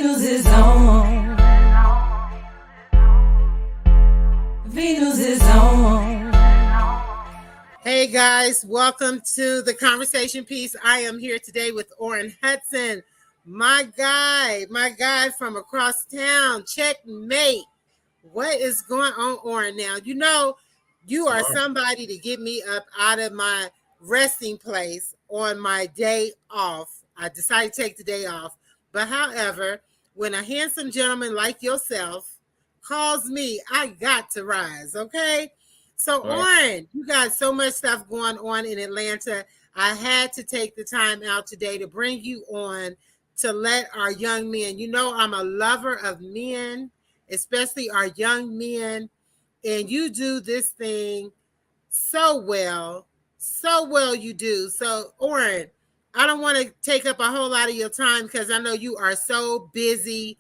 Venus is on. Venus is on. Hey guys, welcome to the conversation piece. I am here today with Orrin Hudson, my guy from across town. Checkmate. What is going on, Orrin? Now, you know, you are somebody to get me up out of my resting place on my day off. I decided to take the day off. But however, when a handsome gentleman like yourself calls me, I got to rise, okay? So, Orrin, you got so much stuff going on in Atlanta. I had to take the time out today to bring you on to let our young men, you know, I'm a lover of men, especially our young men, and you do this thing so well you do. So, Orrin, I don't want to take up a whole lot of your time because I know you are so busy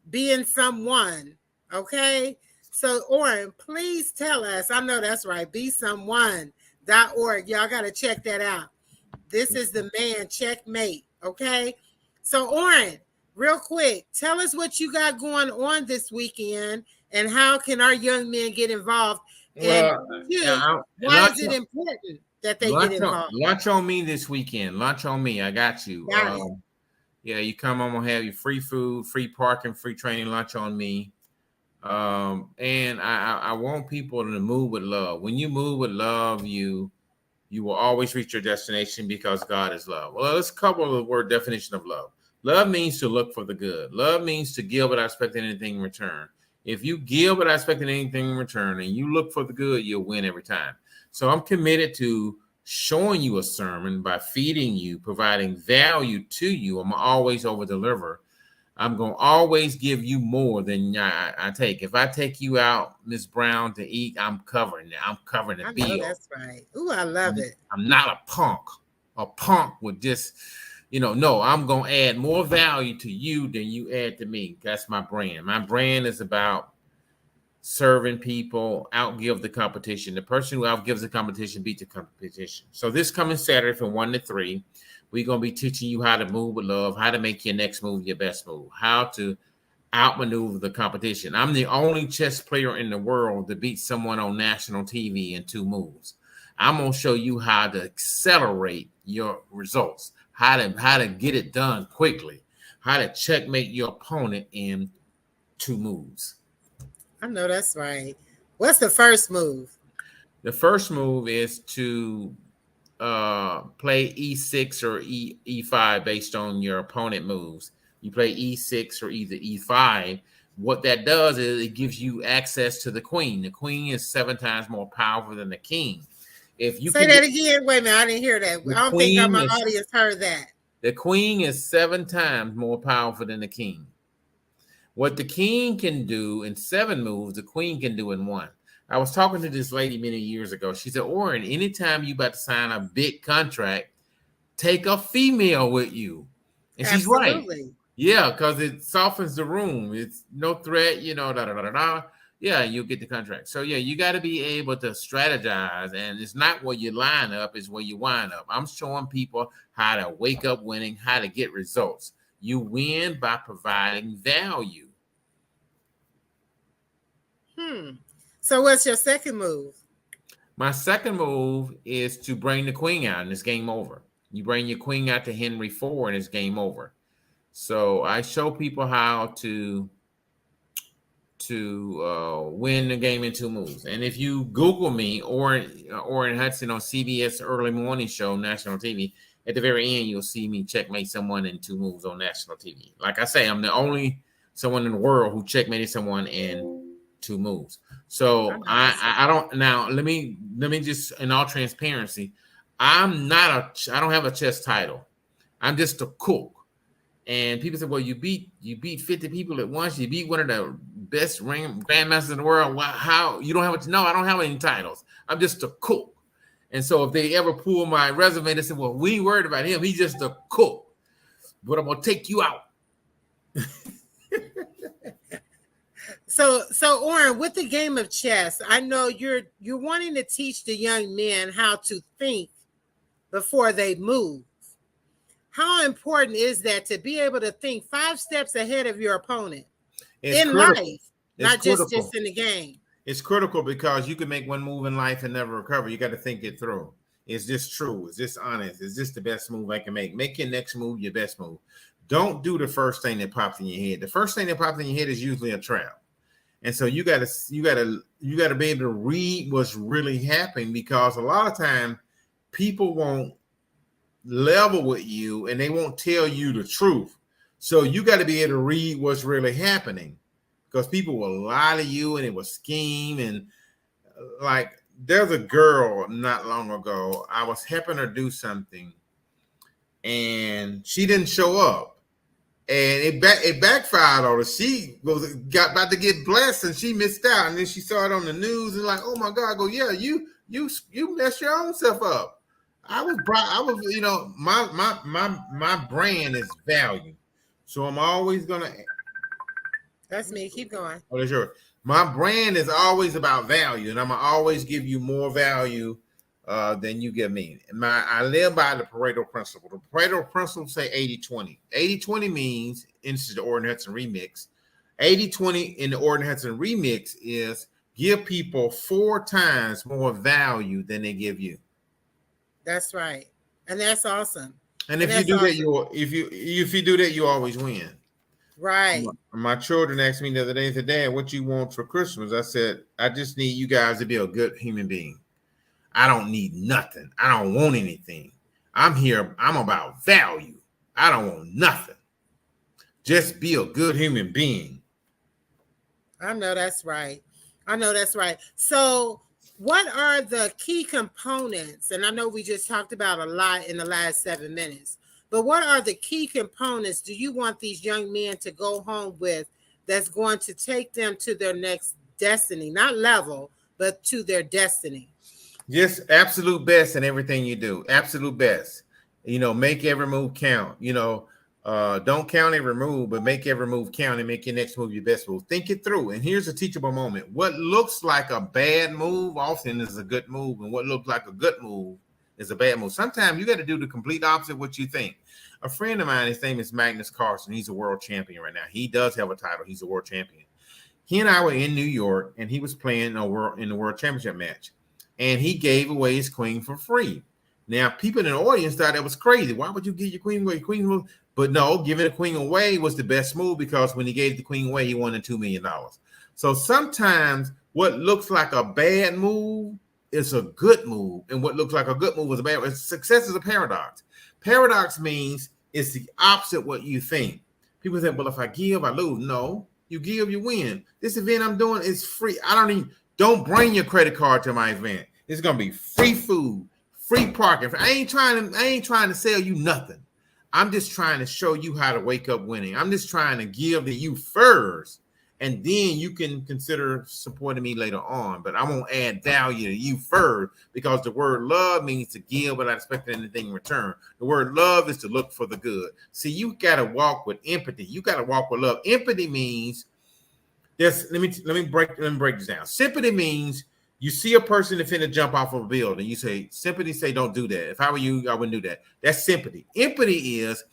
being someone, okay? So, Orrin, please tell us, I know that's right, besomeone.org. Y'all got to check that out. This is the man, Checkmate, okay? So, Orrin, real quick, tell us what you got going on this weekend and how can our young men get involved? And why is it important that they get involved? Lunch on me this weekend. Lunch on me. I got you. Yeah, you come. I'm gonna have you free food, free parking, free training. Lunch on me. And I want people to move with love. When you move with love, you will always reach your destination because God is love. Well, let's couple the word definition of love. Love means to look for the good. Love means to give without expecting anything in return. If you give without expecting anything in return and you look for the good, you'll win every time. So I'm committed to showing you a sermon by feeding you, providing value to you. I'm always over deliver. I'm going to always give you more than I take. If I take you out, Miss Brown, to eat, I'm covering it. I'm covering the bill. That's right. Ooh, I love it. I'm not a punk. A punk would just, no, I'm going to add more value to you than you add to me. That's my brand. My brand is about serving people, outgive the competition. The person who outgives the competition beats the competition. So this coming Saturday from 1 to 3, we're going to be teaching you how to move with love, how to make your next move your best move, how to outmaneuver the competition. I'm the only chess player in the world to beat someone on national TV in 2 moves. I'm going to show you how to accelerate your results, how to get it done quickly, how to checkmate your opponent in 2 moves. I know that's right. What's the first move? The first move is to play E6 or E5 based on your opponent moves. You play E6 or either E5. What that does is it gives you access to the queen. The queen is 7 times more powerful than the king. If you say that again, wait a minute, I didn't hear that. I don't think my audience heard that. The queen is 7 times more powerful than the king. What the king can do in 7 moves, the queen can do in 1. I was talking to this lady many years ago. She said, Orrin, anytime you about to sign a big contract, take a female with you. And she's right. Yeah, because it softens the room. It's no threat, Yeah, you'll get the contract. So, yeah, you got to be able to strategize. And it's not where you line up, it's where you wind up. I'm showing people how to wake up winning, how to get results. You win by providing value. So what's your second move? My second move is to bring the queen out, and it's game over. You bring your queen out to Henry 4, and it's game over. So I show people how to win the game in 2 moves. And if you Google me, Orrin Hudson on CBS Early Morning Show, national TV, at the very end, you'll see me checkmate someone in 2 moves on national TV. Like I say, I'm the only someone in the world who checkmated someone in 2 moves. So I don't. Now let me just, in all transparency, I don't have a chess title. I'm just a cook. And people say, well, you beat 50 people at once. You beat one of the best grandmasters in the world. Well, how you don't have no? I don't have any titles. I'm just a cook. And so if they ever pull my resume, they say, well, we ain't worried about him. He's just a cook. But I'm gonna take you out. So Orrin, with the game of chess, I know you're wanting to teach the young men how to think before they move. How important is that to be able to think 5 steps ahead of your opponent It's in critical. life, It's not just critical. in the game? It's critical because you can make one move in life and never recover. You got to think it through. Is this true? Is this honest? Is this the best move I can make? Make your next move your best move. Don't do the first thing that pops in your head. The first thing that pops in your head is usually a trap. And so you gotta be able to read what's really happening, because a lot of time people won't level with you and they won't tell you the truth. So you got to be able to read what's really happening, because people will lie to you and they will scheme. And like, there's a girl not long ago, I was helping her do something and she didn't show up. And it backfired on her. She got about to get blessed and she missed out. And then she saw it on the news and like, oh my God, I go, yeah, you messed your own self up. I was, my brand is value. So I'm always gonna. That's me. Keep going. Oh, that's yours. My brand is always about value, and I'm gonna always give you more value than you give me. I live by the Pareto principle. The Pareto principle say 80-20. 80-20 means, and this is the Orton Hudson remix. 80-20 in the Orton Hudson remix is give people 4 times more value than they give you. That's right, and that's awesome. And if you do that, if you do that, you always win. Right. My children asked me the other day, said, Dad, what you want for Christmas? I said, I just need you guys to be a good human being. I don't need nothing. I don't want anything. I'm here. I'm about value. I don't want nothing. Just be a good human being. I know that's right. So what are the key components? And I know we just talked about a lot in the last 7 minutes, but what are the key components do you want these young men to go home with that's going to take them to their next destiny, not level, but to their destiny? Just absolute best in everything you do. Absolute best. Make every move count. Don't count every move, but make every move count and make your next move your best move. Think it through. And here's a teachable moment. What looks like a bad move often is a good move, and what looks like a good move is a bad move. Sometimes you got to do the complete opposite of what you think. A friend of mine, his name is Magnus Carlsen. He's a world champion right now. He does have a title. He's a world champion. He and I were in New York, and he was playing in the world championship match. And he gave away his queen for free. Now, people in the audience thought that was crazy. Why would you give your queen away? But no, giving the queen away was the best move, because when he gave the queen away, he won $2 million. So sometimes what looks like a bad move is a good move, and what looks like a good move is a bad move. Success is a paradox. Paradox means it's the opposite of what you think. People say, well, if I give, I lose. No, you give, you win. This event I'm doing is free. Don't bring your credit card to my event. It's gonna be free food, free parking. I ain't trying to sell you nothing. I'm just trying to show you how to wake up winning. I'm just trying to give to you first, and then you can consider supporting me later on. But I won't add value to you first, because the word love means to give without expecting anything in return. The word love is to look for the good. See, you gotta walk with empathy. You gotta walk with love. Empathy means let me break this down. Sympathy means you see a person that's finna jump off of a building. You say, sympathy say, don't do that. If I were you, I wouldn't do that. That's sympathy. Empathy is,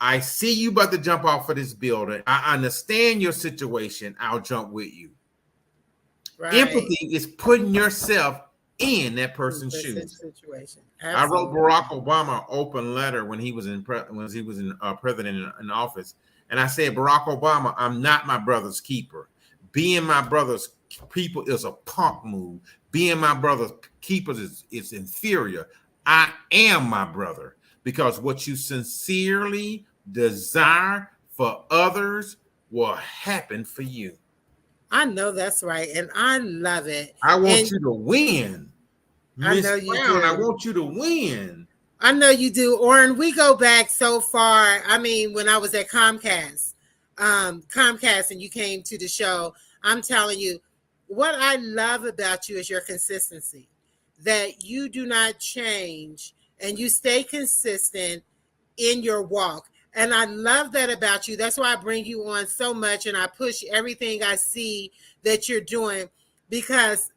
I see you about to jump off of this building. I understand your situation. I'll jump with you. Right. Empathy is putting yourself in that person's shoes. Situation. I wrote Barack Obama an open letter when he was president in office. And I said, Barack Obama, I'm not my brother's keeper. Being my brother's people is a punk move. Being my brother's keeper is inferior. I am my brother, because what you sincerely desire for others will happen for you. I know that's right, and I love it. I want you to win. I know you do. I want you to win. I know you do, Orrin. We go back so far. I mean, when I was at Comcast, and you came to the show, I'm telling you, what I love about you is your consistency, that you do not change and you stay consistent in your walk. And I love that about you. That's why I bring you on so much, and I push everything I see that you're doing, because,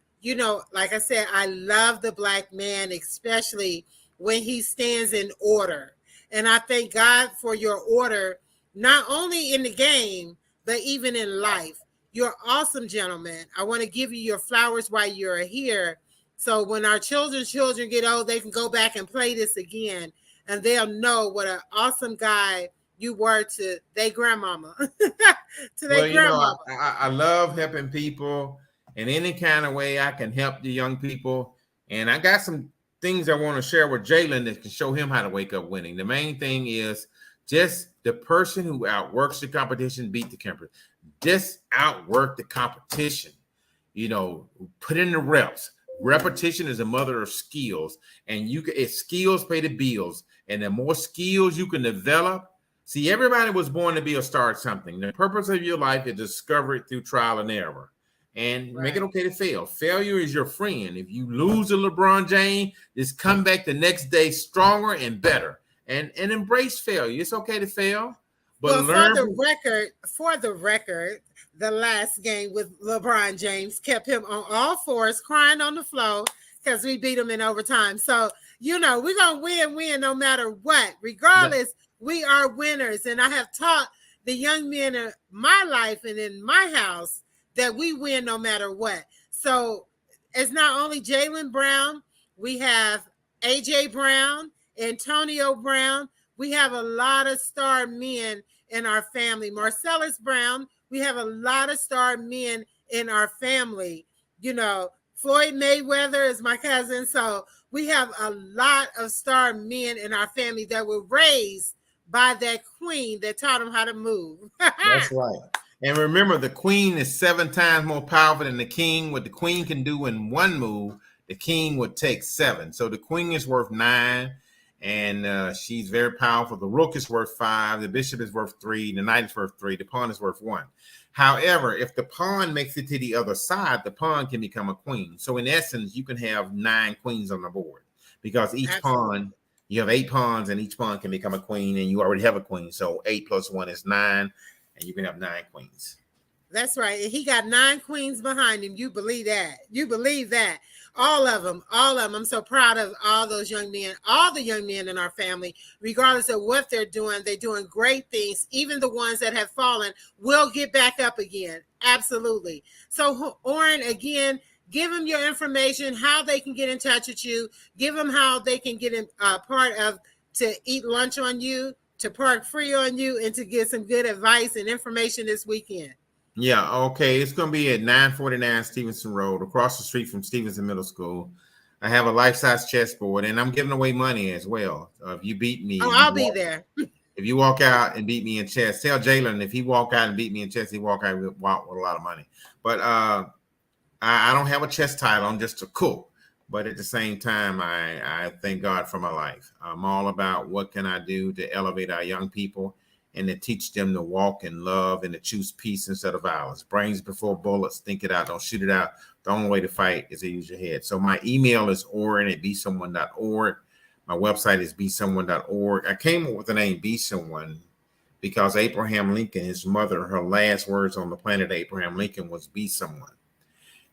like I said, I love the Black man, especially when he stands in order. And I thank God for your order, not only in the game, but even in life. You're awesome, gentlemen. I want to give you your flowers while you're here. So when our children's children get old, they can go back and play this again, and they'll know what an awesome guy you were to their grandmama. To their Well, grandmama. I love helping people in any kind of way I can help the young people. And I got some things I want to share with Jalen that can show him how to wake up winning. The main thing is just the person who outworks the competition beat the competition. Just outwork the competition. Put in the reps. Repetition is a mother of skills, and skills pay the bills. And the more skills you can develop, see, everybody was born to be a star at something. The purpose of your life is discover it through trial and error, and make it okay to fail. Failure is your friend. If you lose to LeBron James, just come back the next day stronger and better, and embrace failure. It's okay to fail, but for the record, the last game with LeBron James kept him on all fours, crying on the floor because we beat him in overtime. So, we're going to win no matter what. Regardless, we are winners. And I have taught the young men in my life and in my house that we win no matter what. So it's not only Jalen Brown, we have AJ Brown, Antonio Brown. We have a lot of star men in our family. Marcellus Brown, we have a lot of star men in our family. Floyd Mayweather is my cousin. So we have a lot of star men in our family that were raised by that queen that taught them how to move. That's right. And remember, the queen is 7 times more powerful than the king. What the queen can do in one move, the king would take 7. So the queen is worth 9. And she's very powerful. The rook is worth 5. The bishop is worth 3. The knight is worth 3. The pawn is worth 1. However, if the pawn makes it to the other side, the pawn can become a queen. So in essence, you can have 9 queens on the board, because each pawn, you have 8 pawns, and each pawn can become a queen, and you already have a queen. So 8 plus 1 is 9, and you can have 9 queens. That's right. And he got 9 queens behind him. You believe that? You believe that? All of them. I'm so proud of all those young men, all the young men in our family, regardless of what they're doing great things. Even the ones that have fallen will get back up again. Absolutely. So, Orrin, again, give them your information, how they can get in touch with you. Give them how they can get in part of to eat lunch on you, to park free on you, and to get some good advice and information this weekend. Yeah, okay. It's going to be at 949 Stevenson Road, across the street from Stevenson Middle School. I have a life-size chessboard, and I'm giving away money as well. If you beat me, I'll be there. If you walk out and beat me in chess, tell Jalen if he walk out and beat me in chess, he walk out with a lot of money. But I don't have a chess title. I'm just a cook. But at the same time, I thank God for my life. I'm all about what can I do to elevate our young people and to teach them to walk in love and to choose peace instead of violence. Brains before bullets, think it out, don't shoot it out. The only way to fight is to use your head. So my email is orrin@besomeone.org. My website is besomeone.org. I came up with the name Be Someone because Abraham Lincoln, his mother, her last words on the planet Abraham Lincoln was be someone.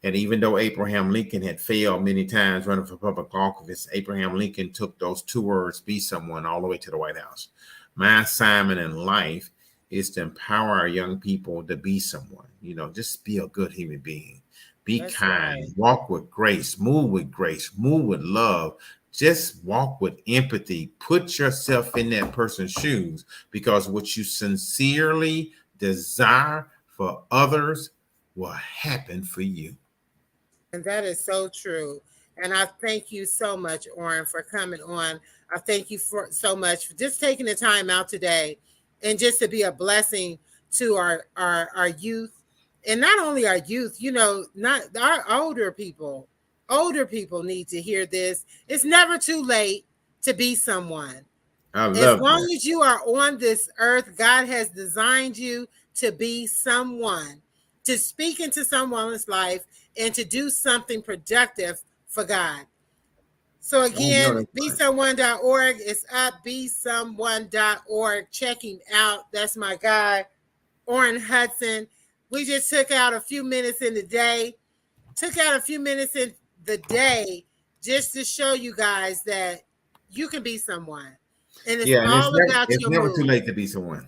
And even though Abraham Lincoln had failed many times running for public office, Abraham Lincoln took those 2 words, be someone, all the way to the White House. My assignment in life is to empower our young people to be someone. Just be a good human being. Be kind, walk with grace, move with love. Just walk with empathy. Put yourself in that person's shoes, because what you sincerely desire for others will happen for you. And that is so true. And I thank you so much, Orrin, for coming on. I thank you so much for just taking the time out today and just to be a blessing to our youth. And not only our youth, not our older people. Older people need to hear this. It's never too late to be someone. As long as you are on this earth, God has designed you to be someone, to speak into someone's life and to do something productive for God. So again, besomeone.org is up, besomeone.org. Check him out. That's my guy, Orrin Hudson. We just took out a few minutes in the day just to show you guys that you can be someone. And it's Yeah, and all about it's your never too mood. late to be someone.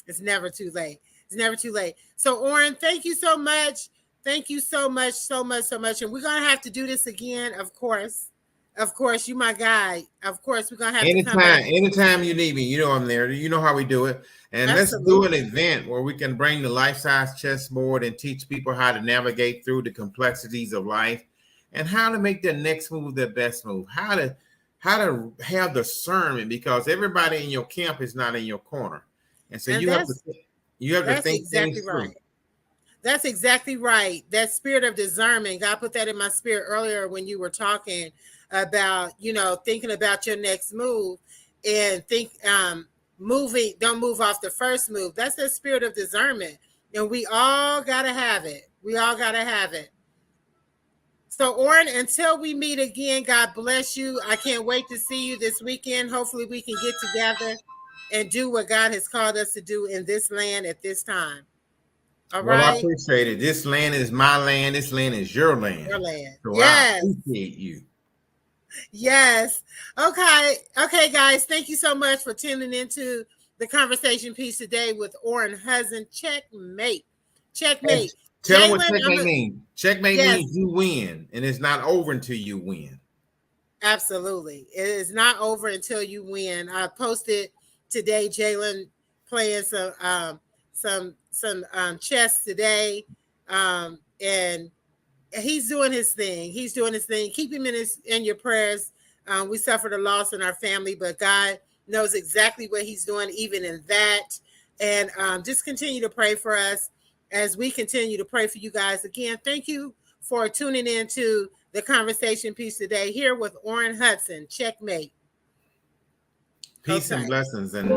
It's never too late. It's never too late. So, Orrin, thank you so much. Thank you so much, so much, so much. And we're going to have to do this again, of course. Of course, you my guy. Of course, we're going to have to come back. Anytime you need me, you know I'm there. You know how we do it. And let's do an event where we can bring the life-size chessboard and teach people how to navigate through the complexities of life and how to make their next move their best move. How to have discernment, because everybody in your camp is not in your corner. And so you have to think exactly things right. through. That's exactly right. That spirit of discernment, God put that in my spirit earlier when you were talking about, thinking about your next move and moving, don't move off the first move. That's the spirit of discernment. And we all got to have it. We all got to have it. So, Orrin, until we meet again, God bless you. I can't wait to see you this weekend. Hopefully we can get together and do what God has called us to do in this land at this time. All Well, I right. appreciate it. This land is my land. This land is your land. Your land. So Yes. I appreciate you. Yes. Okay. Okay, guys. Thank you so much for tuning into the conversation piece today with Orrin Hudson. Checkmate. Checkmate. Tell them what checkmate means. Checkmate means you win, and it's not over until you win. Absolutely. It is not over until you win. I posted today Jalen playing some chess today. And he's doing his thing. He's doing his thing. Keep him in your prayers. We suffered a loss in our family, but God knows exactly what he's doing, even in that. And just continue to pray for us as we continue to pray for you guys. Again, thank you for tuning in to the conversation piece today here with Orrin Hudson. Checkmate. Peace and blessings. And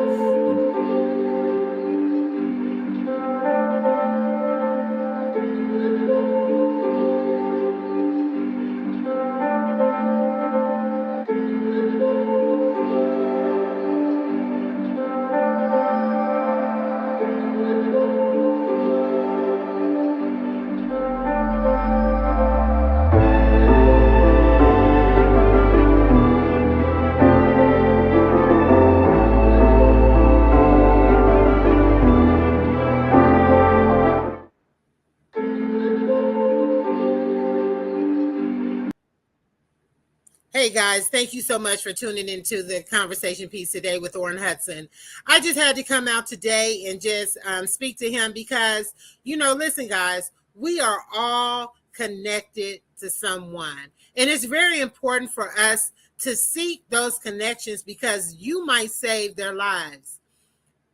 hey guys, thank you so much for tuning into the conversation piece today with Orrin Hudson. I just had to come out today and just speak to him because, listen guys, we are all connected to someone. And it's very important for us to seek those connections because you might save their lives.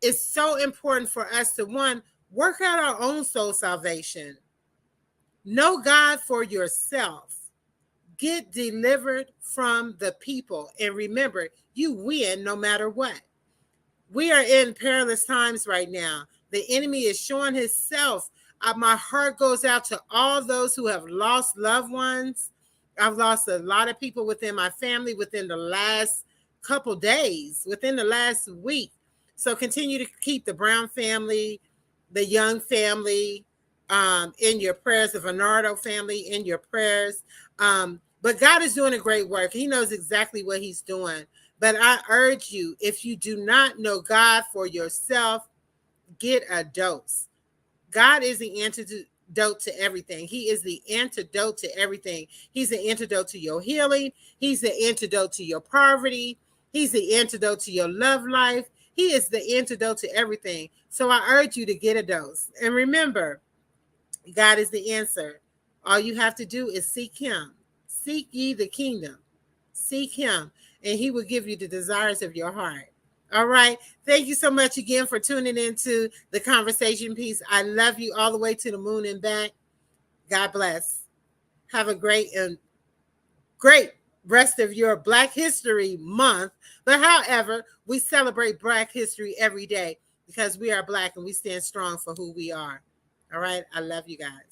It's so important for us to, one, work out our own soul salvation. Know God for yourself. Get delivered from the people. And remember, you win no matter what. We are in perilous times right now. The enemy is showing himself. My heart goes out to all those who have lost loved ones. I've lost a lot of people within my family within the last couple days, within the last week. So continue to keep the Brown family, the Young family in your prayers, the Venardo family in your prayers. But God is doing a great work. He knows exactly what he's doing. But I urge you, if you do not know God for yourself, get a dose. God is the antidote to everything. He is the antidote to everything. He's the antidote to your healing. He's the antidote to your poverty. He's the antidote to your love life. He is the antidote to everything. So I urge you to get a dose. And remember, God is the answer. All you have to do is seek him. Seek ye the kingdom. Seek him, and he will give you the desires of your heart. All right. Thank you so much again for tuning into the conversation piece. I love you all the way to the moon and back. God bless. Have a great rest of your Black History Month. But however, we celebrate Black history every day because we are Black and we stand strong for who we are. All right. I love you guys.